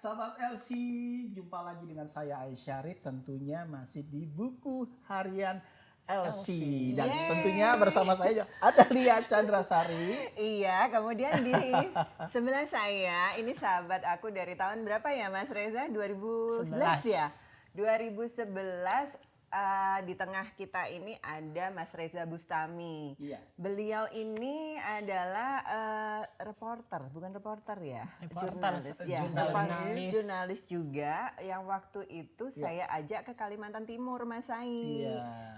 Sahabat LC, jumpa lagi dengan saya Aisyarif, tentunya masih di buku harian LC. Dan tentunya bersama saya ada Lia Chandrasari. Iya, kemudian di sebelah saya, ini sahabat aku dari tahun berapa ya Mas Reza? 2011 ya? 2011. Di tengah kita ini ada Mas Reza Bustami. Iya. Beliau ini adalah bukan reporter ya, jurnalis juga. Yang waktu itu saya ajak ke Kalimantan Timur, Mas Sai.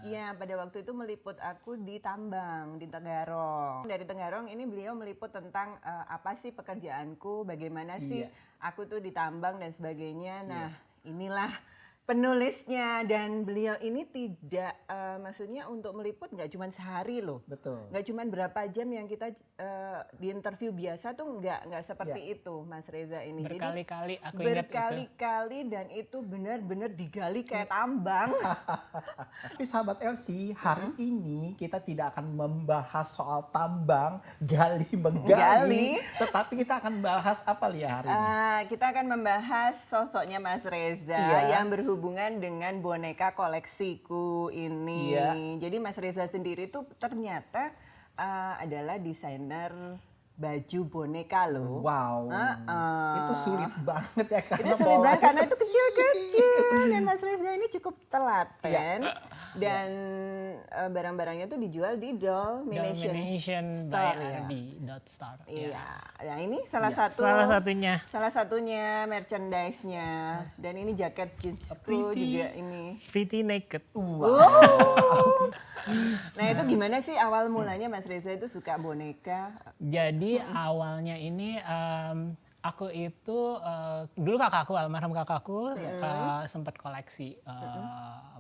Iya, pada waktu itu meliput aku di tambang di Tenggarong. Dari Tenggarong ini beliau meliput tentang apa sih pekerjaanku, bagaimana sih aku tuh di tambang dan sebagainya. Nah, inilah penulisnya, dan beliau ini tidak maksudnya untuk meliput nggak cuma sehari loh. Betul. Nggak cuma berapa jam yang kita di interview biasa tuh nggak seperti itu Mas Reza ini. Berkali-kali aku Jadi ingat berkali-kali dan itu benar-benar digali kayak tambang. Tapi sahabat LC, hari ini kita tidak akan membahas soal tambang, menggali, tetapi kita akan bahas apa Lia hari ini? Kita akan membahas sosoknya Mas Reza yang berhubungan dengan boneka koleksiku ini. Jadi Mas Reza sendiri tuh ternyata adalah desainer baju boneka loh. Wow, itu sulit banget ya Itu sulit banget karena itu kecil-kecil dan Mas Reza ini cukup telaten dan barang-barangnya tuh dijual di Domination Store ya. Store. Iya, nah ini salah satunya merchandise-nya, dan ini jaket jeansku juga ini. Pretty Naked. Nah itu gimana sih awal mulanya Mas Reza itu suka boneka? Jadi awalnya ini aku itu dulu almarhum kakakku sempat koleksi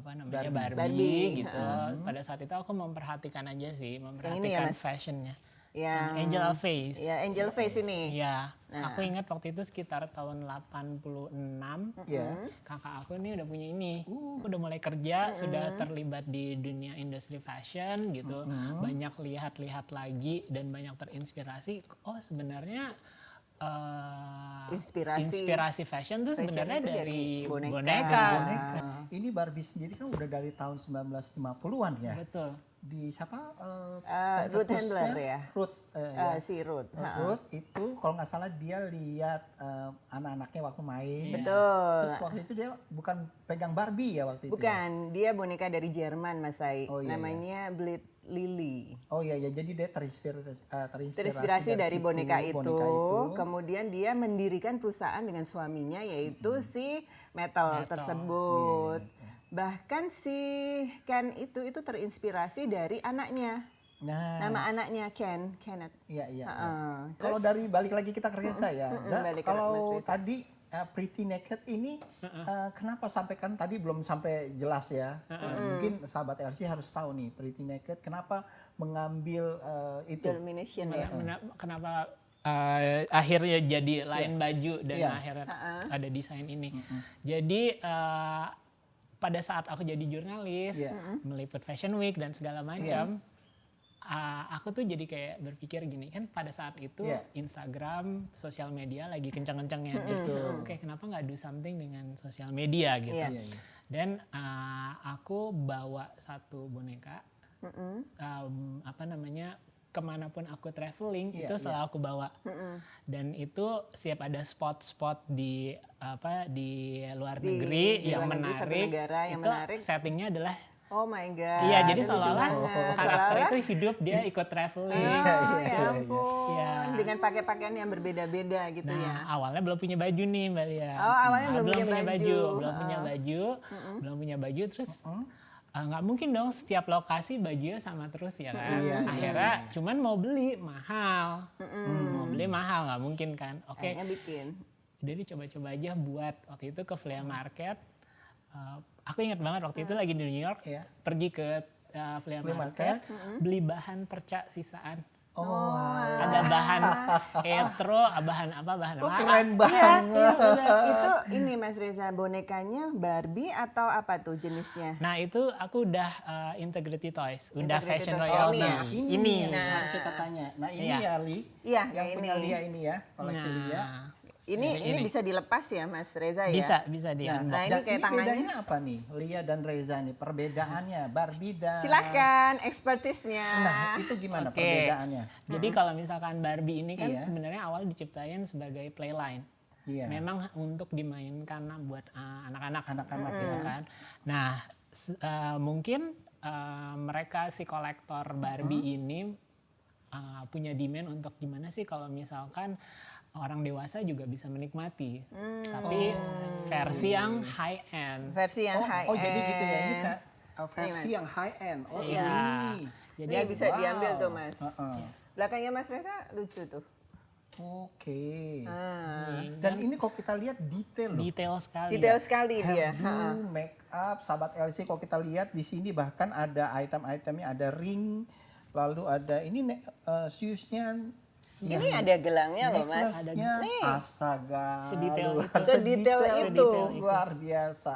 Barbie gitu. Pada saat itu aku memperhatikan aja sih, memperhatikan fashionnya. Yang Angel Face. Ya, Angel Face ini. Ya, aku ingat waktu itu sekitar tahun 86. Kakak aku ini udah punya ini. Udah mulai kerja, sudah terlibat di dunia industri fashion gitu. Banyak lihat-lihat lagi dan banyak terinspirasi. Oh, sebenarnya inspirasi fashion tuh sebenarnya dari boneka. Ini Barbie sendiri kan udah dari tahun 1950-an ya. Betul. Di siapa? Ruth Handler ya. Si Ruth. Ruth itu kalau nggak salah dia lihat anak-anaknya waktu main. Betul. Terus waktu itu dia bukan pegang Barbie ya waktu itu. Bukan, dia boneka dari Jerman Mas Sai. Namanya Bleed Lily. Oh iya ya, jadi dia terinspirasi dari boneka itu. Kemudian dia mendirikan perusahaan dengan suaminya yaitu si Metal tersebut. Bahkan si Ken itu terinspirasi dari anaknya. Nama anaknya Kenneth. Iya. Kalau dari balik lagi kita ke saya, kalau tadi Pretty Naked ini kenapa sampai kan tadi belum sampai jelas ya. Mungkin sahabat LC harus tahu nih Pretty Naked kenapa mengambil itu. Domination ya. Kenapa akhirnya jadi lain baju dan akhirnya ada desain ini. Jadi pada saat aku jadi jurnalis, meliput Fashion Week dan segala macam, aku tuh jadi kayak berpikir gini, kan pada saat itu Instagram, sosial media lagi kencang-kencangnya gitu. Oke, kenapa nggak do something dengan sosial media gitu. Dan aku bawa satu boneka, kemanapun aku traveling itu selalu aku bawa. Dan itu siap ada spot-spot di luar negeri yang menarik. Settingnya adalah oh my god. Iya, jadi seolah-olah karakter itu hidup, dia ikut traveling. Ya ampun. Dengan pakai pakaian yang berbeda-beda gitu ya. Awalnya belum punya baju nih Mbak Lia. Awalnya belum punya baju terus nggak mungkin dong setiap lokasi bajunya sama terus ya kan. Akhirnya cuman mau beli mahal. Nggak mungkin kan. Oke. Jadi coba-coba aja buat. Waktu itu ke flea market. Aku ingat banget waktu itu lagi di New York. Pergi ke flea market. Beli bahan perca sisaan. Ada bahan bahan apa. Keren banget. Itu ini Mas Reza, bonekanya Barbie atau apa tuh jenisnya? Nah itu aku udah Integrity Toys, udah Fashion Royalty. Ini harus kita tanya. Nah ini ya Li, yang punya Lia ini ya, koleksi Lia. Ini bisa dilepas ya Mas Reza ya? Bisa di unbox. Nah, ini kayak tangannya. Bedanya apa nih, Lia dan Reza nih? Perbedaannya, Barbie dan... Silahkan, ekspertisnya. Nah, itu gimana perbedaannya? Jadi kalau misalkan Barbie ini kan sebenarnya awal diciptain sebagai playline. Iya. Memang untuk dimainkan buat anak-anak gitu kan. Nah, mungkin mereka si kolektor Barbie ini punya demand untuk gimana sih kalau misalkan orang dewasa juga bisa menikmati, tapi versi yang high end. Versi yang high end. Oh, jadi gitu ya, ini versi yang high end. Oh Iya. ini. Jadi bisa diambil tuh Mas. Iya. Belakangnya Mas Reza lucu tuh. Oke. Dan ini kalau kita lihat detail loh. Detail sekali. Detail sekali dia. Hairdo, make up, sahabat LC kalau kita lihat di sini bahkan ada item-itemnya, ada ring, lalu ada ini shoes-nya. Ini ada gelangnya loh Mas. Necklace-nya, Nih. astaga. Sedetail luar- itu. Sedetail itu. Luar biasa.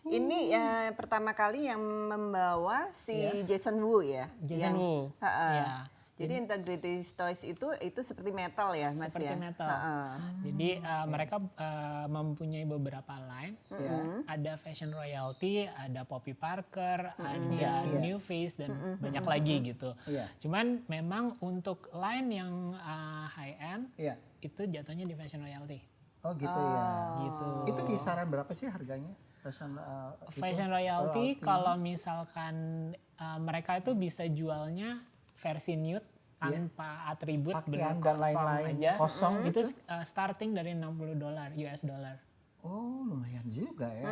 Ini pertama kali yang membawa si Jason Wu ya. Jason Yang- Wu. Ha-ha. Ya. Jadi Integrity Toys itu seperti metal ya Mas Seperti ya? metal. Ha-ha. Jadi mereka mempunyai beberapa line. Ada Fashion Royalty, ada Poppy Parker, ada New Face dan banyak lagi gitu. Iya. Cuman memang untuk line yang high end Iya. itu jatuhnya di Fashion Royalty. Oh gitu ya. Gitu. Itu kisaran berapa sih harganya? Fashion Royalty kalau misalkan mereka itu bisa jualnya versi nude tanpa atribut, pakaian benar dan kosong lain-lain aja. kosong Itu starting dari $60 US dollar. Oh lumayan juga ya.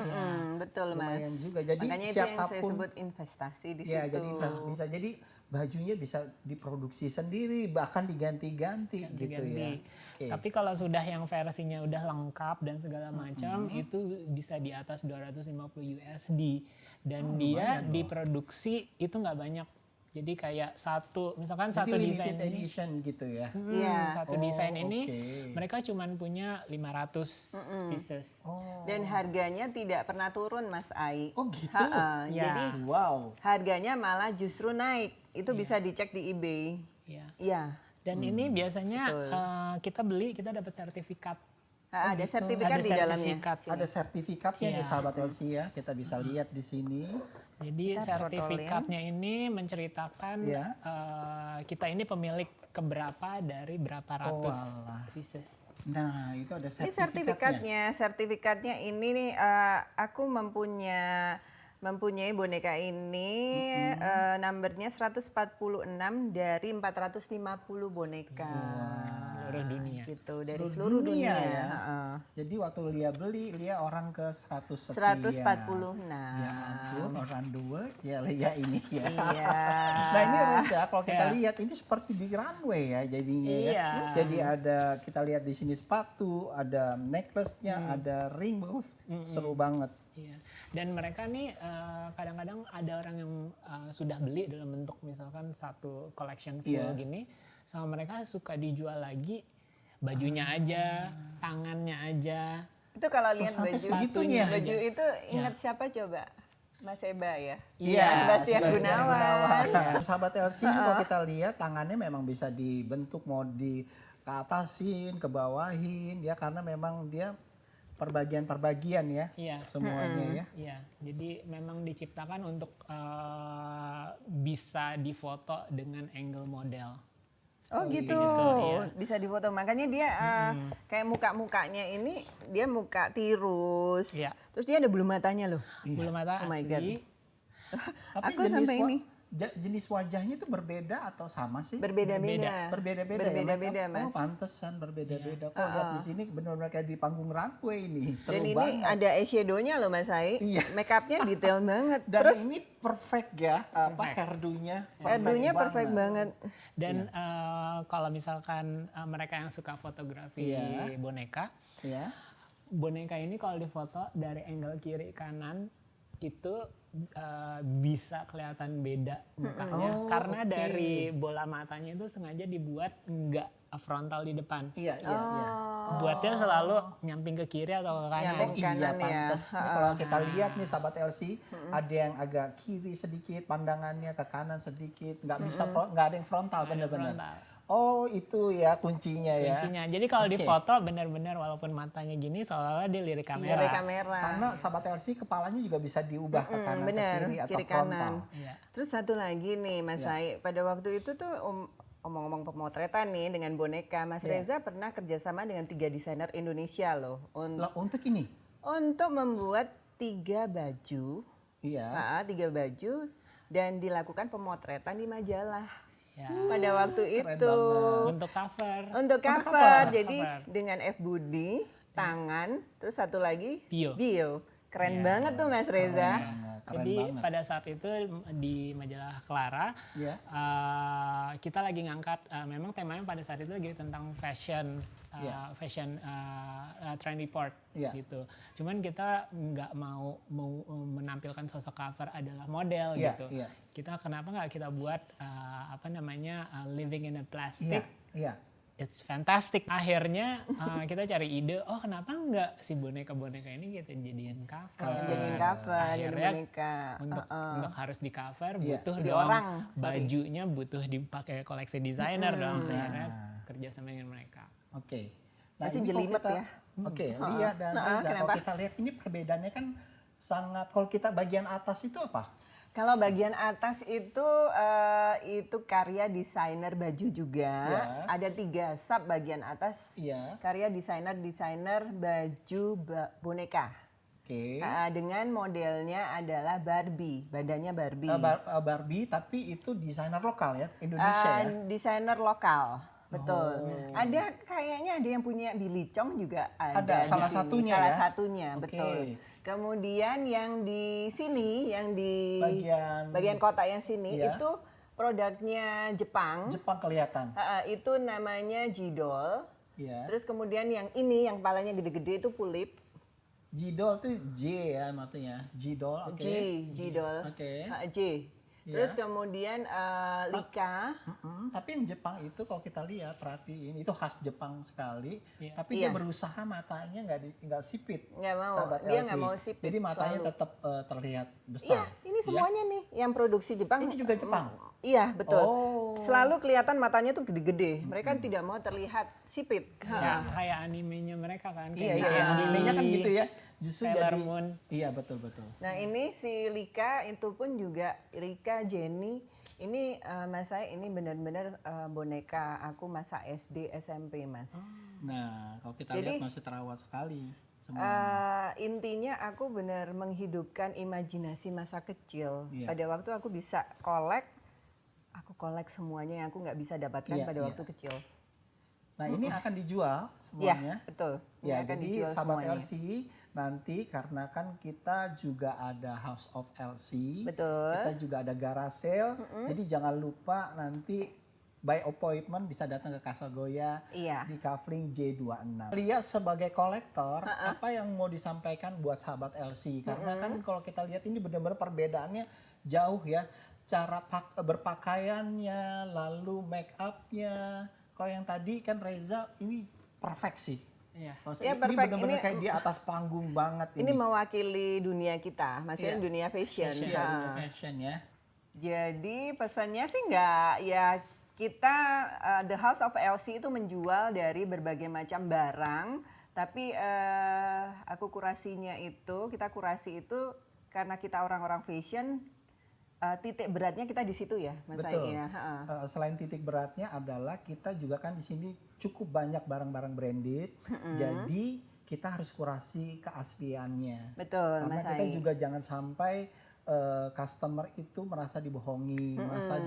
Betul Mas. Lumayan juga. Jadi Makanya itu yang saya siapapun sebut investasi di ya, situ. jadi bisa jadi bajunya bisa diproduksi sendiri bahkan diganti-ganti gitu ya. Ganti. Oke. Tapi kalau sudah yang versinya udah lengkap dan segala macam itu bisa di atas 250 USD dan dia diproduksi itu nggak banyak. Jadi kayak Jadi satu limited desain ini edition gitu ya. Iya. satu desain ini oke. mereka cuman punya 500 pieces. Dan harganya tidak pernah turun Mas Ai. Oh gitu. Ha-ha. Ya. Jadi Wow. harganya malah justru naik. Itu bisa dicek di eBay. Ya. Iya. Dan ini biasanya kita beli kita dapat sertifikat. Ada sertifikat Ada di dalamnya. sertifikat. Ada sertifikatnya nih Iya. sahabat LC ya. Kita bisa lihat di sini. Jadi sertifikatnya ini menceritakan Iya. kita ini pemilik keberapa dari berapa ratus walah. pieces. Nah, itu ada Ini sertifikatnya. sertifikatnya ini nih aku mempunyai boneka ini numbernya 146 dari 450 boneka. Seluruh dunia. Gitu dari seluruh dunia. ya. Heeh. Jadi waktu Lia beli, Lia orang ke 100 sekian. 146. Ya ampun, orang the world ya Lia ini ya. Iya. Nah ini Reza, kalau kita lihat ini seperti di runway ya jadinya ya. Iya. Jadi ada, kita lihat di sini sepatu, ada necklace-nya, ada ring, seru banget. Iya. Dan mereka nih kadang-kadang ada orang yang sudah beli dalam bentuk misalkan satu collection full gini, sama mereka suka dijual lagi bajunya aja, tangannya aja. Itu kalau lihat sampai baju segitunya. baju itu ingat siapa coba? Mas Eba ya. Iya, Sebastian Gunawan. Sahabat LC ini kalau kita lihat tangannya memang bisa dibentuk, mau di ke atasin, ke bawahin ya, karena memang dia perbagian-perbagian ya, Iya. semuanya ya. Iya, jadi memang diciptakan untuk bisa difoto dengan angle model. Oh gitu, iya. bisa difoto. Makanya dia kayak muka-mukanya ini dia muka tirus. Iya. Terus dia ada bulu matanya loh. Bulu mata Oh my asli. Tapi Aku sampai ini. jenis wajahnya itu berbeda atau sama sih? Berbeda-beda. Berbeda-beda Berbeda-beda, ya, Mas. Oh pantesan berbeda-beda. Kok lihat di sini benar-benar kayak di panggung runway ini. Seru Dan ini banget. ada eyeshadow-nya loh Mas Ai. Iya. Make up-nya detail banget. Dan Terus ini perfect ya, apa hairdo-nya. hairdo-nya perfect banget. Dan kalau misalkan mereka yang suka fotografi Iya. boneka, Ya. boneka ini kalau difoto dari angle kiri kanan itu bisa kelihatan beda mukanya karena dari bola matanya itu sengaja dibuat enggak frontal di depan. Iya, iya, iya. Buatnya selalu nyamping ke kiri atau ke kanan. Nyamping. Iya, Kanan ya. pantes. Ini kalau kita lihat nih sahabat LC, ada yang agak kiri sedikit, pandangannya ke kanan sedikit, nggak bisa nggak ada yang frontal benar-benar. frontal. Oh itu ya kuncinya ya. Kuncinya. Jadi kalau di foto benar-benar walaupun matanya gini seolah-olah dia lirik kamera. Lirik kamera. Karena sahabat LC kepalanya juga bisa diubah ke kanan bener, ke kiri atau kiri frontal. kanan. Terus satu lagi nih Mas Sai, pada waktu itu tuh omong-omong pemotretan nih dengan boneka, Mas Reza pernah kerjasama dengan 3 desainer Indonesia loh. Untuk ini? Untuk membuat 3 baju. Iya. 3 baju dan dilakukan pemotretan di majalah. Ya. Pada waktu itu Untuk cover. untuk cover. Jadi dengan F Budi, tangan, terus satu lagi bio. Keren banget tuh Mas Reza. Jadi pada saat itu di majalah Clara kita lagi ngangkat, memang temanya pada saat itu lagi tentang fashion, trend report gitu. Cuman kita nggak mau menampilkan sosok cover adalah model gitu. Kita kenapa nggak kita buat living in a plastic. It's fantastic. Akhirnya kita cari ide, kenapa enggak si boneka-boneka ini kita jadiin cover. Jadiin cover, jadi boneka. Untuk harus di cover butuh dong bajunya butuh dipakai koleksi desainer dong. Akhirnya kerja sama dengan mereka. Nah ini jelimet ya. Lia dan Reza, kalau kita lihat ini perbedaannya kan sangat, kalau kita bagian atas itu apa? Kalau bagian atas itu karya desainer baju juga. Ada 3 sub bagian atas. Karya desainer baju boneka. Dengan modelnya adalah Barbie, badannya Barbie. Barbie tapi itu desainer lokal ya, Indonesia ya. Desainer lokal. Betul. Ada kayaknya ada yang punya Billy Chong juga ada salah di satunya sini. Salah ya. satunya, betul. Kemudian yang di sini, yang di bagian kotak yang sini itu produknya Jepang. Jepang kelihatan. Itu namanya Jidol. Terus kemudian yang ini yang kepalanya gede-gede itu Pulip. Jidol itu J ya maksudnya. Jidol. Jidol. J. Terus kemudian Lika. Tapi yang Jepang itu kalau kita lihat perhatiin itu khas Jepang sekali. Tapi dia berusaha matanya nggak sipit. Nggak mau. Dia nggak mau sipit. Jadi matanya tetap terlihat besar. Ini semuanya nih yang produksi Jepang. Ini juga Jepang. Iya betul. Selalu kelihatan matanya tuh gede-gede. Mereka tidak mau terlihat sipit. Kayak animenya mereka kan. Animenya kan gitu ya. Justru Sailor Moon. Iya betul. Nah ini si Lika itu pun juga Lika Jenny. Ini Mas saya ini benar-benar boneka aku masa SD SMP Mas. Nah kalau kita lihat masih terawat sekali. Intinya aku benar menghidupkan imajinasi masa kecil. Pada waktu aku bisa aku kolek semuanya yang aku nggak bisa dapatkan pada waktu kecil. Nah ini akan dijual semuanya. Betul. Ya jadi sahabat LC nanti karena kan kita juga ada House of LC. Betul. Kita juga ada garage sale. Jadi jangan lupa nanti by appointment bisa datang ke Castle Goya di Kavling J26. Lihat sebagai kolektor, apa yang mau disampaikan buat sahabat LC? Karena kan kalau kita lihat ini benar-benar perbedaannya jauh ya. Cara berpakaiannya, lalu make up-nya. Kalau yang tadi kan Reza ini perfect sih. Ini benar-benar kayak di atas panggung banget. Ini mewakili dunia kita, maksudnya dunia fashion. Dunia fashion ya. Jadi pesannya sih nggak ya. Kita The House of LC itu menjual dari berbagai macam barang, tapi kita kurasi itu karena kita orang-orang fashion, titik beratnya kita di situ ya, Mas Betul. Ai, ya. Selain titik beratnya adalah kita juga kan di sini cukup banyak barang-barang branded, jadi kita harus kurasi keasliannya. Betul, Karena Mas kita Ai. juga jangan sampai customer itu merasa dibohongi, merasa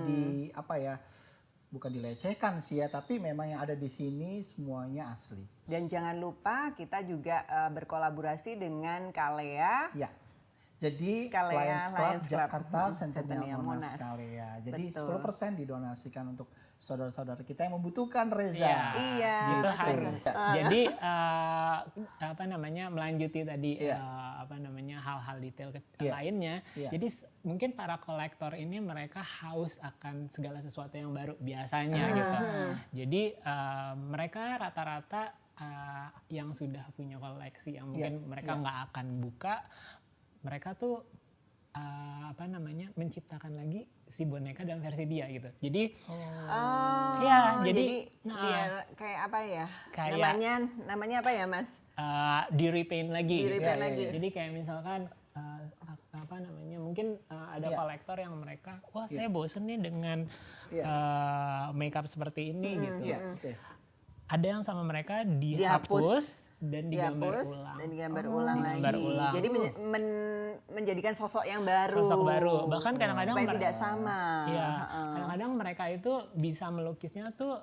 bukan dilecehkan sih ya, tapi memang yang ada di sini semuanya asli. Dan jangan lupa kita juga berkolaborasi dengan Kalea. Ya. Jadi Lions Club Jakarta Centennial Monas Kalea. Jadi Betul. 10% didonasikan untuk saudara-saudara kita yang membutuhkan Reza. Iya. Itu harus. Jadi melanjuti tadi hal-hal detail lainnya. Jadi mungkin para kolektor ini mereka haus akan segala sesuatu yang baru biasanya gitu. Jadi mereka rata-rata yang sudah punya koleksi yang mungkin mereka nggak akan buka, mereka tuh menciptakan lagi si boneka dalam versi dia gitu. Jadi jadi dia kayak apa ya? Namanya apa ya, Mas? Di repaint lagi. Lagi. Jadi kayak misalkan mungkin ada kolektor yang mereka, saya bosen nih dengan makeup seperti ini gitu. Ada yang sama mereka dihapus dan digambar ulang lagi. Jadi menjadikan sosok yang baru. Bahkan kadang-kadang supaya tidak sama. Iya. Kadang-kadang mereka itu bisa melukisnya tuh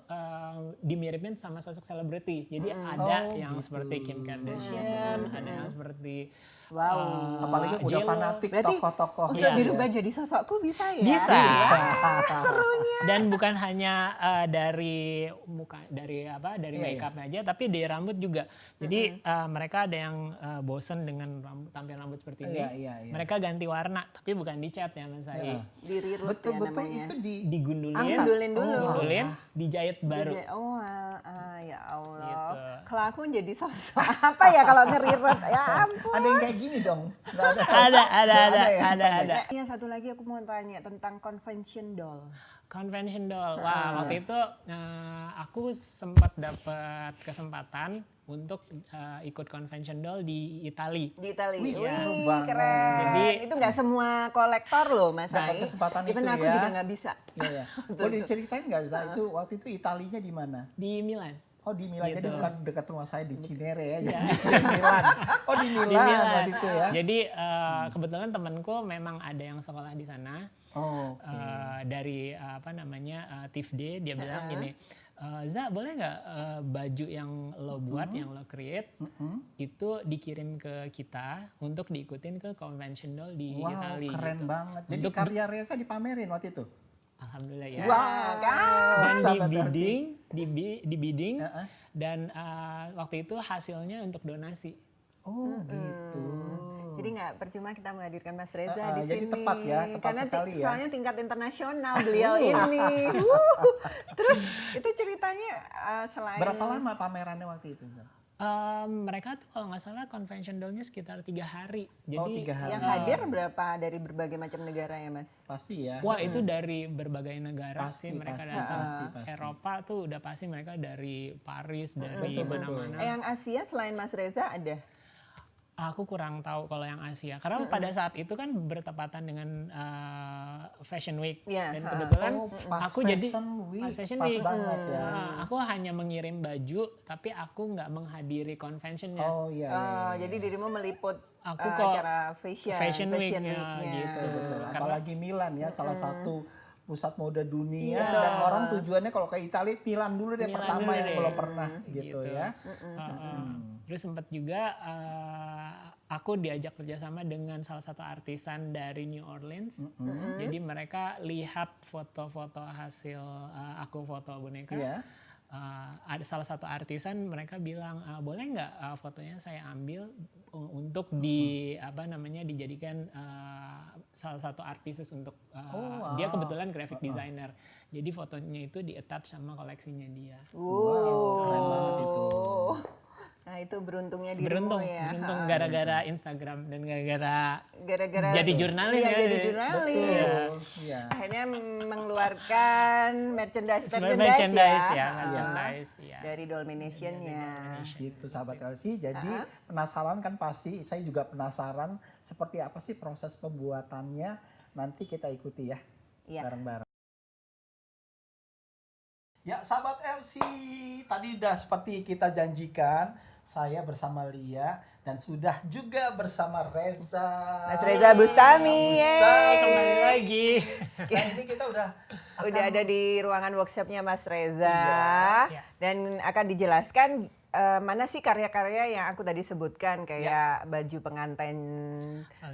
dimiripin sama sosok selebriti. Jadi ada yang seperti Kim Kardashian, ada yang seperti apalagi udah fanatik tokoh-tokoh. Untuk dirubah jadi sosokku bisa ya? Bisa. Serunya. Dan bukan hanya dari muka, dari makeupnya aja, tapi di rambut juga. Jadi mereka ada yang bosen dengan tampilan rambut seperti ini. Mereka ganti warna, tapi bukan dicat ya Mas Ai. Di-reroot betul namanya. Itu digundulin dulu, dijahit baru. Ya Allah. Gitu. Kalau aku jadi sosok apa ya kalau nge-reroot? Ya ampun. Ada yang kayak gini dong? Nggak ada. Ada. Yang satu lagi aku mau tanya tentang convention doll. Convention doll. Wah, waktu itu aku sempat dapat kesempatan untuk ikut convention doll di Italia. Di Italia. Wih, keren. Jadi itu nggak semua kolektor loh Mas Ai. Kesempatan itu aku juga nggak bisa. Boleh diceritain nggak itu waktu itu Italinya di mana? Di Milan. Oh di Milan, gitu. jadi bukan dekat rumah saya di Cinere ya, jadi di Milan. Oh di Milan waktu itu ya. Jadi kebetulan temanku memang ada yang sekolah di sana. Dari TIFD dia bilang gini, Za boleh nggak baju yang lo buat, yang lo create, itu dikirim ke kita untuk diikutin ke convention doll di Italia. Wow keren gitu. banget. Jadi karya Reza dipamerin waktu itu? Alhamdulillah ya. Wow. Dan di bidding dan waktu itu hasilnya untuk donasi. Oh gitu. Jadi nggak percuma kita menghadirkan Mas Reza di jadi sini. tepat ya, Karena sekali ya. soalnya tingkat internasional beliau ini. Terus itu ceritanya selain. Berapa lama pamerannya waktu itu? Mereka tuh kalau nggak salah convention doll-nya sekitar 3 hari. Jadi 3 hari. Yang hadir berapa dari berbagai macam negara ya Mas? Pasti ya. Wah itu dari berbagai negara Pasti, sih mereka pasti, datang. pasti. Eropa tuh udah pasti mereka dari Paris, dari mana-mana. Yang Asia selain Mas Reza ada? Aku kurang tahu kalau yang Asia. Karena pada saat itu kan bertepatan dengan Fashion Week. Yeah. Dan kebetulan pas aku Fashion Week. Banget ya. Aku hanya mengirim baju, tapi aku nggak menghadiri conventionnya. Oh iya. Jadi dirimu meliput Aku acara Fashion Week-nya gitu. Betul. Apalagi Milan ya, salah satu pusat mode dunia dan orang tujuannya kalau ke Italia Milan dulu deh pertama yang belum pernah gitu ya. Terus sempat juga aku diajak kerjasama dengan salah satu artisan dari New Orleans. Jadi mereka lihat foto-foto hasil aku foto boneka. Ada salah satu artisan mereka bilang boleh nggak fotonya saya ambil untuk dijadikan salah satu art pieces untuk dia kebetulan graphic designer. Jadi fotonya itu di-attach sama koleksinya dia. Keren banget itu. Nah itu beruntungnya dirimu ya. Beruntung gara-gara Instagram dan gara-gara jadi jurnalis ya. Jadi jurnalis. Iya. Akhirnya mengeluarkan merchandise ya. Dari Dolmination-nya. Gitu sahabat LC. Jadi penasaran kan pasti, saya juga penasaran seperti apa sih proses pembuatannya. Nanti kita ikuti ya bareng-bareng. Ya sahabat LC, tadi udah seperti kita janjikan, saya bersama Lia dan sudah juga bersama Reza. Mas Reza Bustami. Kembali lagi. Nah ini kita udah ada di ruangan workshopnya Mas Reza. Dan akan dijelaskan mana sih karya-karya yang aku tadi sebutkan kayak baju pengantin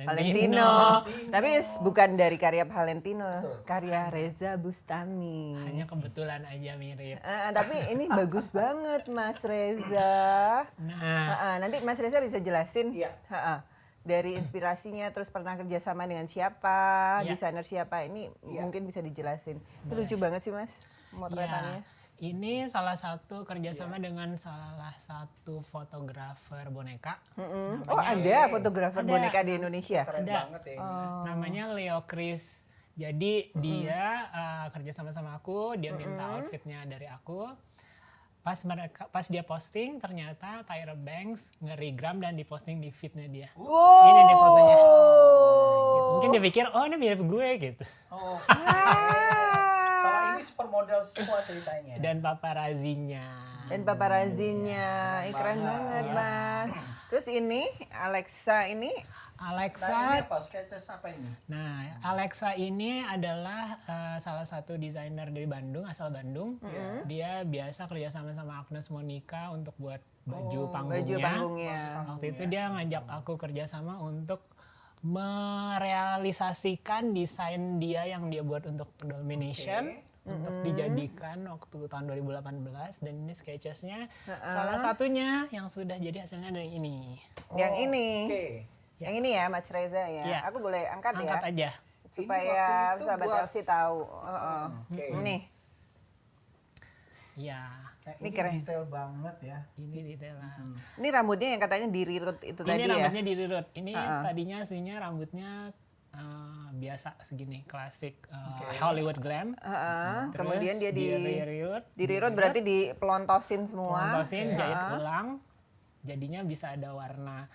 Valentino. Tapi bukan dari karya Valentino, karya Reza Bustami. Hanya kebetulan aja mirip. Tapi ini bagus banget Mas Reza. Nanti Mas Reza bisa jelasin dari inspirasinya, terus pernah kerjasama dengan siapa, desainer siapa, ini mungkin bisa dijelasin. Itu lucu banget sih Mas, motretannya. Ini salah satu kerjasama dengan salah satu fotografer boneka. Oh ada fotografer boneka di Indonesia? Keren banget ya. Namanya Leo Chris. Jadi dia kerjasama sama aku, dia minta outfitnya dari aku. Pas dia posting ternyata Tyra Banks nge-regram dan diposting di feednya dia. Wow. Ini deh fotonya. Gitu. Mungkin dia pikir oh ini mirip gue gitu. Oh. Salah ini supermodel semua ceritanya. Dan paparazinya. Keren banget Mas. Terus ini Alexa ini Nah, ini Alexa. apa? Sketches apa ini? Nah, Alexa ini adalah salah satu desainer dari Bandung, asal Bandung. Dia biasa kerja sama Agnes Monica untuk buat baju panggungnya. Waktu itu dia ngajak aku kerja sama untuk merealisasikan desain dia yang dia buat untuk Domination. Untuk dijadikan waktu tahun 2018 dan ini sketchesnya salah satunya yang sudah jadi hasilnya dari ini. yang ini. Oke. Yang ini ya Mas Reza ya. Iya. Aku boleh angkat Angkat ya aja. supaya waktu itu sahabat buat- Elsie tahu. Oke. Ini. Ya, Nah, Ini ini keren. detail banget ya. ini detailan. Ini rambutnya yang katanya dirirut itu Ini tadi ya. rambutnya dirirut. Ini tadinya aslinya rambutnya biasa segini, klasik Hollywood glam. Terus Kemudian dia dirirut, dirirut berarti dipelontosin semua. pontosin, jahit ulang. Jadinya bisa ada warna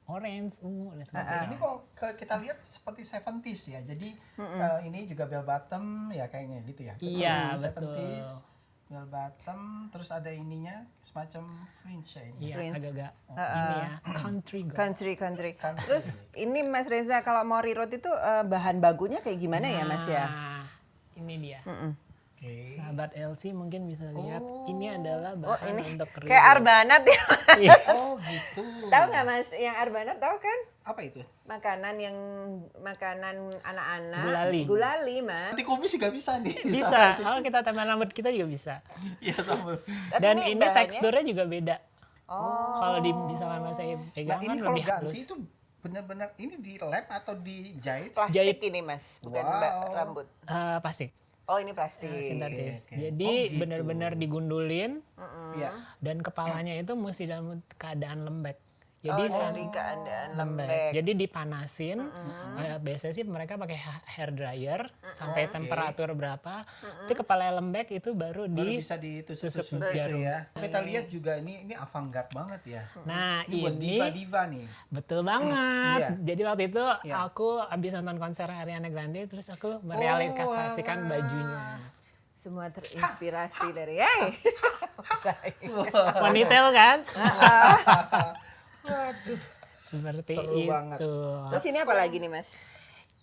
orange, ungu dan sebagainya. Ini kalau kita lihat seperti 70s ya. Jadi ini juga bell bottom ya kayaknya gitu ya. Iya, 70s, bell bottom, terus ada ininya semacam fringe ya ini. Iya, Prince. agak-agak ini ya, country girl. Country. Terus ini Mas Reza kalau mau rirut itu bahan bagunya kayak gimana ya Mas ya? Nah, ini dia. Oke. Sahabat Elsie mungkin bisa lihat, ini adalah bahan untuk rirut. Kayak Arbanat ya. Oh gitu. Tahu nggak Mas yang Arbanat tahu kan? Apa itu? Makanan anak-anak. Gulali. Gulali Mas. Nanti kumis juga bisa nih. Bisa, kalau kita tempel rambut kita juga bisa. Iya sama. Tapi Dan ini bahannya- teksturnya juga beda. Kalau misalnya saya Nah pegang ini kan kalau lebih ganti halus. itu benar-benar ini di lab atau dijahit? Plastik Jahit. ini Mas, bukan Wow. rambut. Plastik, Oh ini plastik. sintetis. oke. Jadi Oh, gitu. benar-benar digundulin Iya. dan kepalanya itu mesti dalam keadaan lembek. Jadi Dari keadaan lembek. lembek. Jadi dipanasin. Biasanya sih mereka pakai hair dryer sampai temperatur berapa. Itu kepala lembek itu baru Baru di. bisa ditusuk-tusuk tusuk gitu jarum. ya. Kita lihat juga ini avant-garde banget ya. Nah Ini buat ini diva-diva nih. betul banget. Iya. Jadi waktu itu Iya. aku abis nonton konser Ariana Grande terus aku merealisasikan bajunya. Semua terinspirasi dari saya. Ponytail kan? Seperti Seru itu. banget. Terus ini apa lagi nih Mas?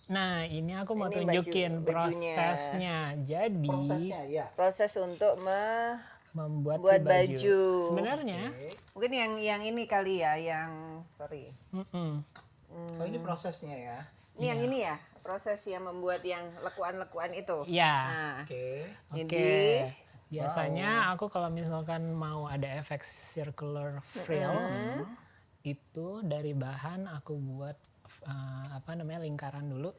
Nah ini aku mau Ini tunjukin bajunya. prosesnya. Jadi Prosesnya ya. Proses untuk membuat buat si baju. Sebenarnya, mungkin yang ini kali ya, yang sorry. Oh ini prosesnya ya. Ini yang ini ya, proses yang membuat yang lekuan-lekuan itu. ya. Nah, Oke. Oke. Jadi- Biasanya aku kalau misalkan mau ada efek circular frills itu dari bahan aku buat lingkaran dulu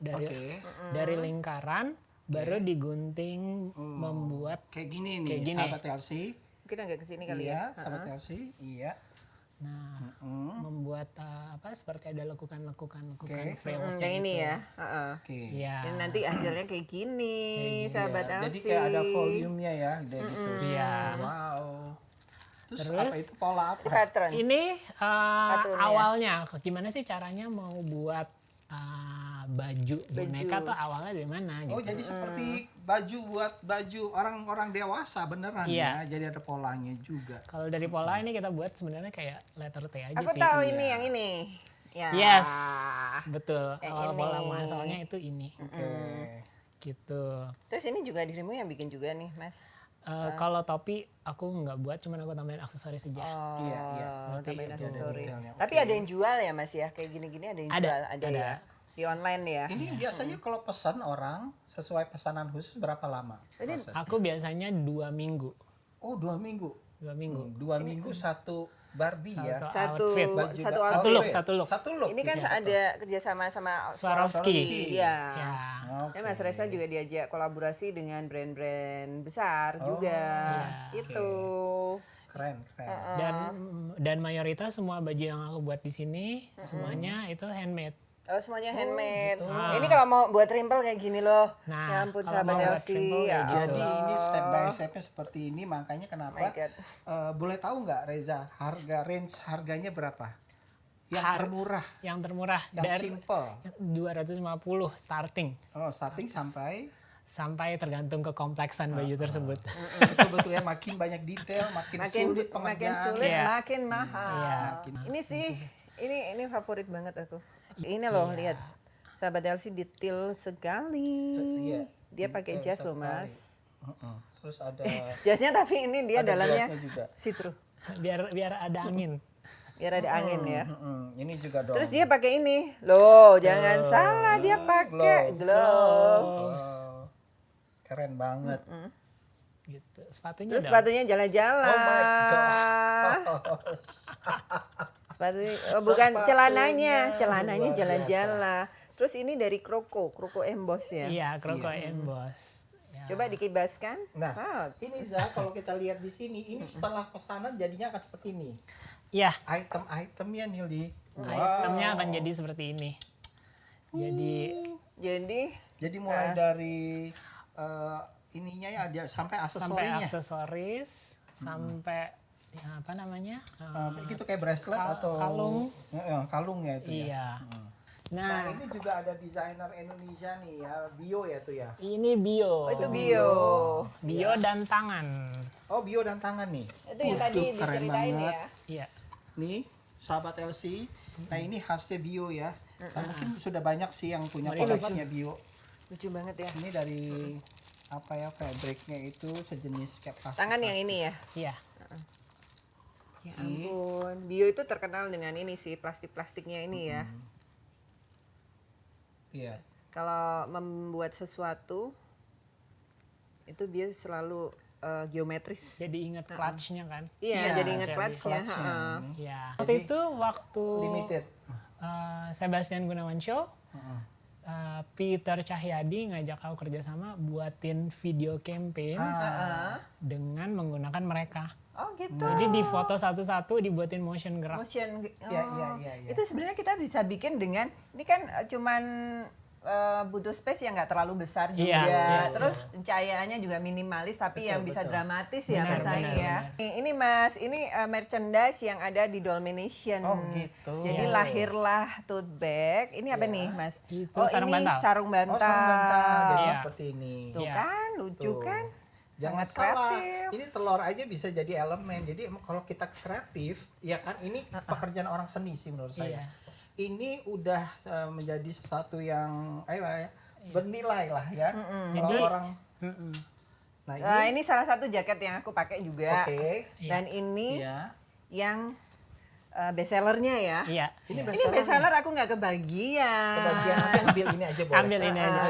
dari lingkaran baru digunting membuat Kayak gini nih, Kayak gini. sahabat Elsie. mungkin agak kesini kali Iya, ya. sahabat Elsie. Iya. membuat seperti ada lekukan-lekukan Oke. frills Yang ini ya. Oke. ya. Dan nanti hasilnya kayak gini, sahabat Iya, jadi Elsie. kayak ada volumenya ya dari gitu. Iya. Wow. Terus, Terus? apa itu pola apa? Pattern. Ini Patternnya. awalnya gimana sih caranya mau buat baju boneka tuh awalnya dari mana Oh gitu. jadi seperti baju buat baju orang-orang dewasa beneran Iya. ya. Jadi ada polanya juga. Kalau dari pola ini kita buat sebenarnya kayak letter T aja Aku sih. tahu ini yang ini. Ya. Yes, betul. Yang Awal ini. pola masalahnya itu ini. Oke. Gitu. Terus ini juga dirimu yang bikin juga nih, Mas. Kalau topi aku nggak buat, cuman aku tambahin aksesoris saja. Iya, iya. Tambahin itu. aksesoris. detailnya. Tapi ada yang jual ya, Mas ya? Kayak gini-gini ada yang Ada, jual, ada. ya. Di online ya. Ini biasanya kalau pesan orang sesuai pesanan khusus berapa lama? Proses? Aku biasanya 2 minggu. Oh 2 minggu. 2 minggu. 2 minggu satu Barbie ya. Satu outfit. Baju satu ba- outfit. Satu look. Satu look. Ini kan ya. ada kerjasama sama Swarovski. Iya. Ya. Oke. Ya, Mas Reza juga diajak kolaborasi dengan brand-brand besar juga, iya. gitu. Keren, keren. Dan mayoritas semua baju yang aku buat di sini semuanya itu handmade. Oh, semuanya handmade. Ini kalau mau buat rimpel kayak gini loh. Nah, Ya ampun, kalau sahabat mau buat Elsie. rimpel Ya kayak gitu. Jadi ini step by stepnya seperti ini, makanya kenapa? My God. Boleh tahu nggak Reza, harganya berapa? Yang termurah, Yang termurah yang dari simple. 250 starting Oh, starting sampai tergantung kekompleksan baju tersebut. betul-betul ya, makin banyak detail, makin sulit makin pengerjaan. sulit, Iya. makin mahal. Iya. Ini sih, ini favorit banget aku. Ini loh, lihat. Sahabat Elsie detail sekali. Iya, Dia pakai detail jas loh, sekali. Mas. Terus ada Jasnya tapi ini dia Ada dalamnya gelasnya juga. see-through. biar ada angin. Biar ada angin ya. ini juga dong. Terus dia pakai ini. Loh, jangan salah, dia pakai gloves. Oh, keren banget. Gitu. Sepatunya Terus dong. sepatunya jalan-jalan. Oh my God. Sepatu, bukan celananya, Sepatunya celananya luar jalan-jalan. Terus ini dari Kroko emboss ya. Iya, Kroko emboss. Ya. Coba dikibaskan. Nah, Ah, ini Za, kalau kita lihat di sini, ini setelah pesanan jadinya akan seperti ini. Iya, Item-itemnya nih, Li. itemnya akan jadi seperti ini. jadi Mulai dari ininya ya, ada sampai Sampai aksesorinya. aksesoris, sampai ya, apa namanya? Itu kayak bracelet atau kalung. Kalung ya itu ya. Iya. Nah, Nah, ini juga ada desainer Indonesia nih ya, Bio ya tuh ya. ini bio. oh, itu bio. Bio dan tangan. Oh, Bio dan tangan nih. Itu yang tadi Tuh, keren diceritain banget. ya. Iya. Nih, sahabat Elsie. Nah, ini khasnya Bio ya. Nah, mungkin sudah banyak sih yang punya Mereka koleksinya Bio. Lucu banget ya. Ini dari apa ya, fabriknya itu sejenis kayak plastik. Tangan yang ini ya. Iya. Ya ampun, bio itu terkenal dengan ini sih, plastik-plastiknya ini ya. Iya. Kalau membuat sesuatu itu bio selalu geometris. Jadi ingat clutch-nya kan? Iya, Iya, jadi ingat jadi clutch-nya. clutch-nya. Iya. Waktu itu waktu Limited. Sebastian Gunawan Show, Peter Cahyadi ngajak aku kerjasama buatin video campaign dengan menggunakan mereka. Oh gitu. Jadi di foto satu-satu dibuatin motion gerak. Motion. Iya, iya. Itu sebenarnya kita bisa bikin dengan ini kan cuman butuh space yang nggak terlalu besar juga. Iya, Terus cahayaannya juga minimalis tapi yang bisa betul. dramatis ya Benar, Mas Ai benar, ya. Ini Mas, ini merchandise yang ada di Dolmination. Oh, gitu. Jadi Iya. lahirlah tote bag. Ini apa nih Mas? Itu oh sarung ini bantal. sarung bantal. Oh, sarung bantal. Jadi Iya. seperti ini. Tuh Iya. kan, lucu Tuh. kan? Jangan Sangat salah, kreatif. ini telur aja bisa jadi elemen. Jadi kalau kita kreatif, ya kan ini pekerjaan orang seni sih menurut saya. Iya. Ini udah menjadi sesuatu yang bernilai lah ya. Kalau Jadi- orang, nah ini, Nah, ini salah satu jaket yang aku pakai juga. oke, Dan ini ya. yang bestsellernya ya. Iya. Ini Ini bestseller aku nggak kebagian. Kebagian nanti ambil ini aja boleh. Ambil ini aja.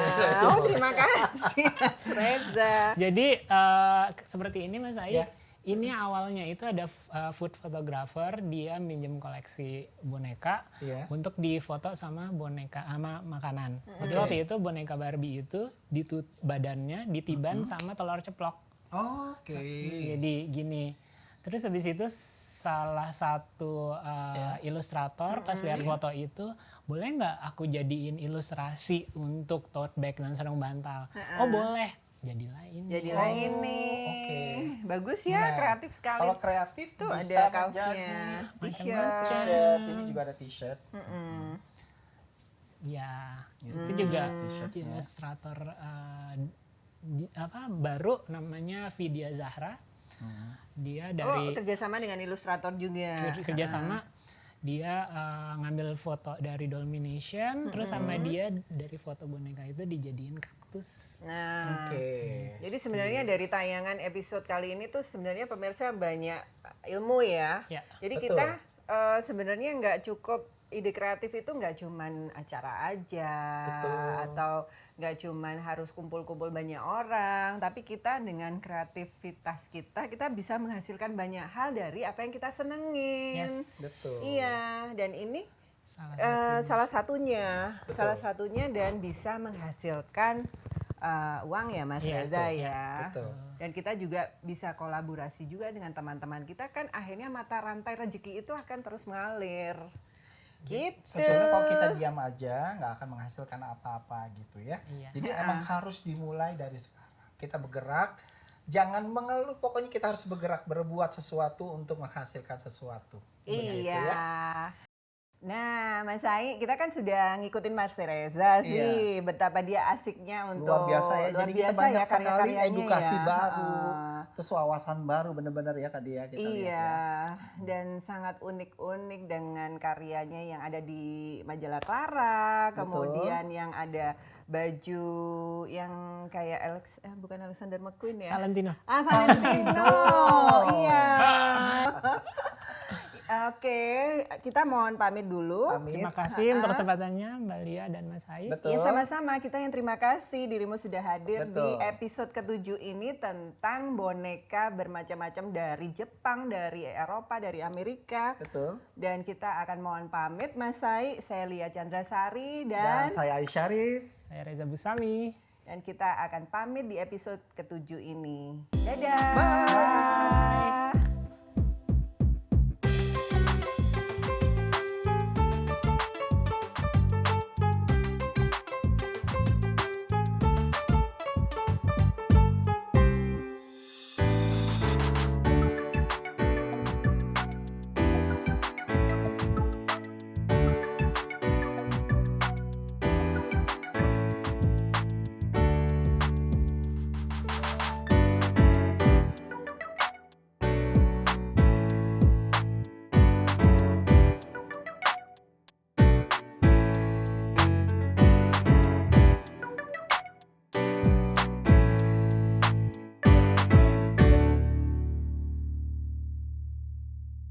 Oh, terima kasih Mas Reza. Jadi seperti ini Mas Ai. Ya. Ini awalnya itu ada food photographer, dia minjem koleksi boneka Iya. untuk difoto sama boneka sama makanan. Jadi waktu itu boneka Barbie itu badannya ditiban sama telur ceplok. Oke. Jadi gini. Terus habis itu salah satu ilustrator pas lihat foto itu, boleh nggak aku jadiin ilustrasi untuk tote bag dan sarung bantal? Oh boleh. Jadilah ini. Jadilah ini. oke. Bagus ya, Nah, kreatif sekali. Kalau kreatif Tuh bisa ada kaosnya, menjadi t-shirt. t-shirt. Ini juga ada t-shirt. Ya, itu juga ilustrator baru namanya Vidya Zahra. Dia dari Kerjasama dengan ilustrator juga. kerjasama. Dia ngambil foto dari Dolmination, terus sama dia dari foto boneka itu dijadiin kaktus. Nah, Oke. jadi sebenarnya dari tayangan episode kali ini tuh sebenarnya pemirsa banyak ilmu ya. Ya, Jadi betul. kita sebenarnya nggak cukup ide kreatif itu nggak cuman acara aja, atau nggak cuman harus kumpul-kumpul banyak orang, tapi kita dengan kreativitas kita bisa menghasilkan banyak hal dari apa yang kita senengin. Yes. Betul. Iya, dan ini Salah salah satunya dan bisa menghasilkan uang ya Mas Iya, Reza betul, ya. betul. Dan kita juga bisa kolaborasi juga dengan teman-teman kita, kan akhirnya mata rantai rezeki itu akan terus mengalir. Gitu. Sebetulnya kalau kita diam aja nggak akan menghasilkan apa-apa gitu ya. Iya. Jadi emang harus dimulai dari sekarang. Kita bergerak, jangan mengeluh. Pokoknya kita harus bergerak, berbuat sesuatu untuk menghasilkan sesuatu. Begitu Iya. ya. Nah, Mas Ai, kita kan sudah ngikutin Mas Reza sih, betapa dia asiknya untuk Luar biasa ya. Jadi kita banyak sekali karya-karyanya edukasi ya. baru, terus wawasan baru bener-bener ya tadi ya kita lihat Iya, ya. dan sangat unik-unik dengan karyanya yang ada di majalah Clara, kemudian yang ada baju yang kayak bukan Alexander McQueen ya? Valentino. Valentino, iya. Oke, kita mohon pamit dulu. Terima kasih untuk kesempatannya Mbak Lia dan Mas Hai. Betul. Ya sama-sama, kita yang terima kasih dirimu sudah hadir Betul. di episode ke-7 ini tentang boneka bermacam-macam dari Jepang, dari Eropa, dari Amerika. Betul. Dan kita akan mohon pamit, Mas Sai, saya Lia Chandrasari Dan saya Ais Syarif. Saya Reza Busami. dan kita akan pamit di episode ke-7 ini. Dadah. Bye.